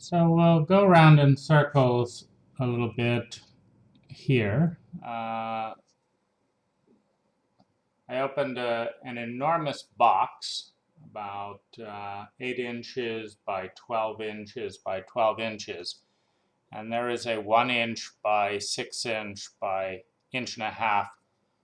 So we'll go around in circles a little bit here. I opened an enormous box, about 8 inches by 12 inches by 12 inches. And there is a 1 inch by 6 inch by inch and a half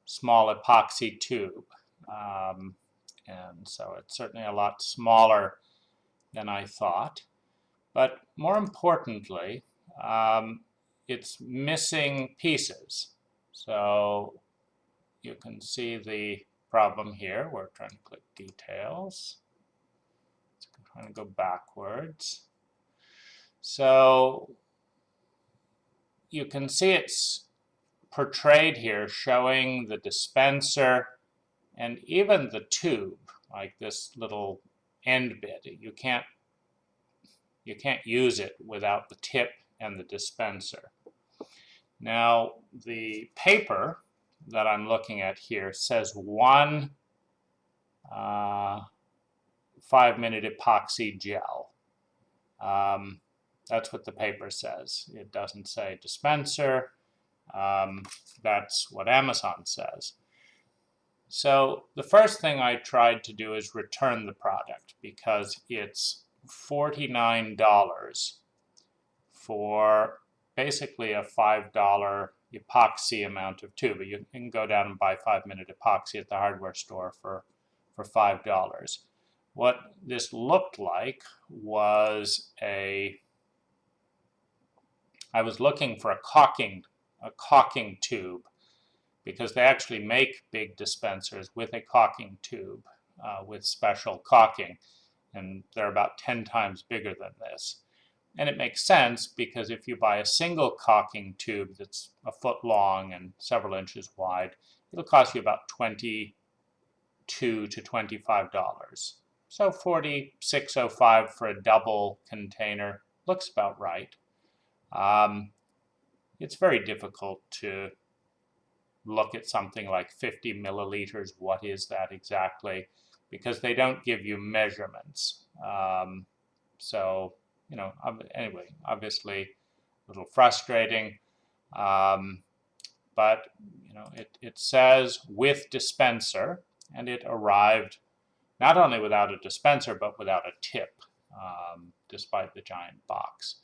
small epoxy tube. And so it's certainly a lot smaller than I thought. But more importantly, it's missing pieces. So you can see the problem here. We're trying to click details. So I'm trying to go backwards. So you can see it's portrayed here showing the dispenser and even the tube, like this little end bit. You can't use it without the tip and the dispenser. Now, the paper that I'm looking at here says 1 5-minute epoxy gel. That's what the paper says. It doesn't say dispenser. That's what Amazon says. So the first thing I tried to do is return the product because it's $49 for basically a $5 epoxy amount of tube. You can go down and buy 5-minute epoxy at the hardware store for $5. What this looked like was I was looking for a caulking tube because they actually make big dispensers with a caulking tube with special caulking, and they're about 10 times bigger than this. And it makes sense because if you buy a single caulking tube that's a foot long and several inches wide, it'll cost you about $22 to $25. So $46.05 for a double container looks about right. It's very difficult to look at something like 50 milliliters. What is that exactly? Because they don't give you measurements. So, anyway, obviously a little frustrating. But, it says with dispenser, and it arrived not only without a dispenser, but without a tip, despite the giant box.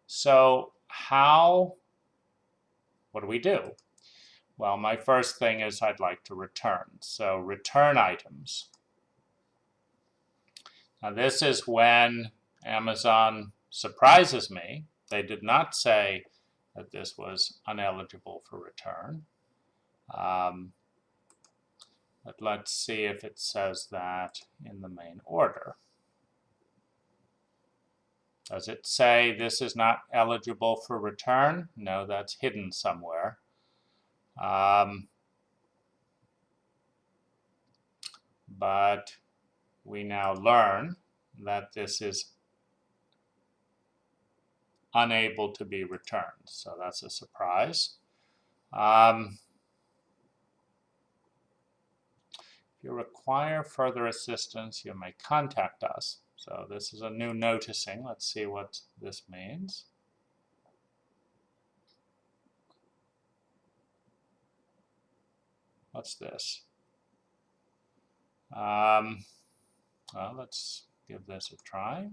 So what do we do? Well, my first thing is I'd like to return. So return items. Now this is when Amazon surprises me. They did not say that this was ineligible for return. But let's see if it says that in the main order. Does it say this is not eligible for return? No, that's hidden somewhere. But we now learn that this is unable to be returned. So that's a surprise. If you require further assistance, you may contact us. So this is a new noticing. Let's see what this means. What's this? Well, let's give this a try.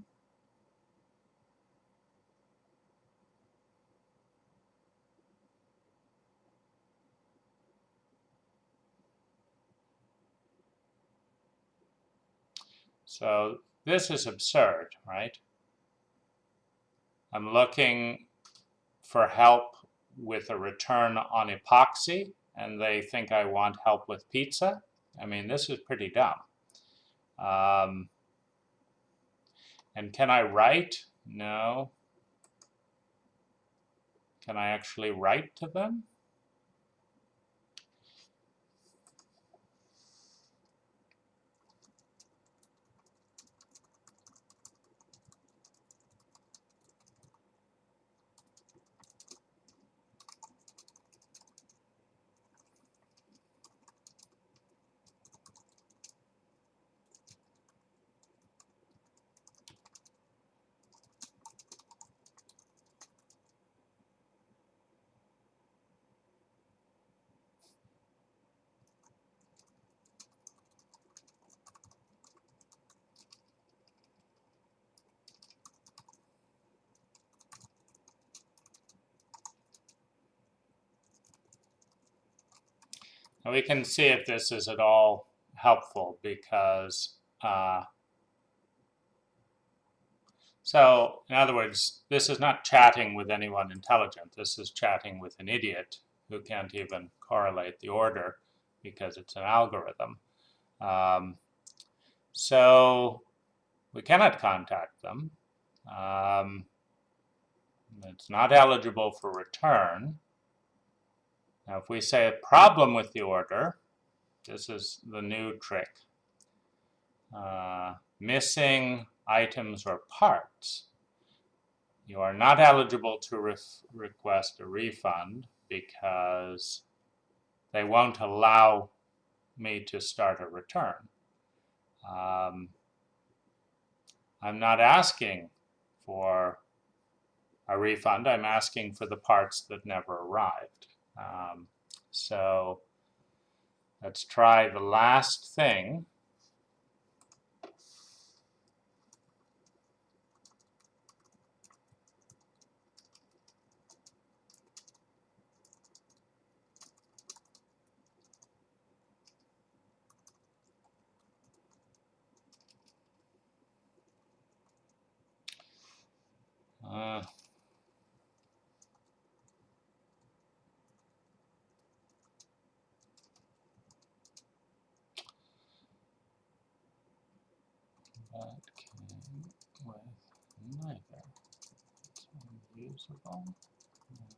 So this is absurd, right? I'm looking for help with a return on epoxy, and they think I want help with pizza. I mean, this is pretty dumb. And can I write? No. Can I actually write to them? And we can see if this is at all helpful because so, in other words, this is not chatting with anyone intelligent. This is chatting with an idiot who can't even correlate the order because it's an algorithm. So we cannot contact them. It's not eligible for return. Now, if we say a problem with the order, this is the new trick. Missing items or parts. You are not eligible to request a refund because they won't allow me to start a return. I'm not asking for a refund. I'm asking for the parts that never arrived. So let's try the last thing. That came with neither. It's unusable. And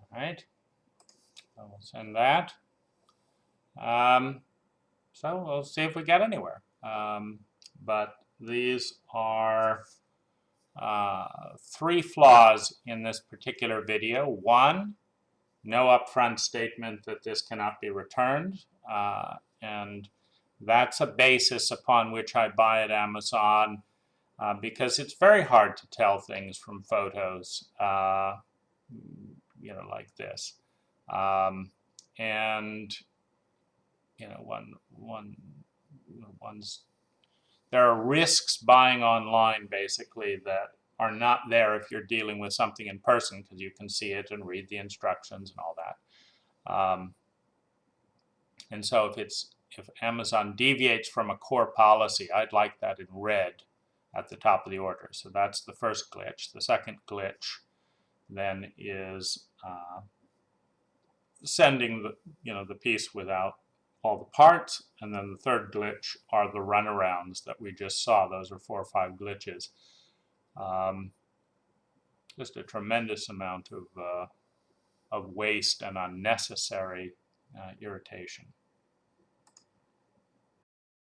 all right, so we'll send that. So we'll see if we get anywhere. But these are 3 flaws in this particular video. 1, no upfront statement that this cannot be returned. And that's a basis upon which I buy at Amazon because it's very hard to tell things from photos, you know, like this. And you know, there are risks buying online basically that are not there if you're dealing with something in person because you can see it and read the instructions and all that. And so if Amazon deviates from a core policy, I'd like that in red at the top of the order. So that's the first glitch. The second glitch then is sending the piece without all the parts, and then the third glitch are the runarounds that we just saw. Those are 4 or 5 glitches. Just a tremendous amount of waste and unnecessary irritation.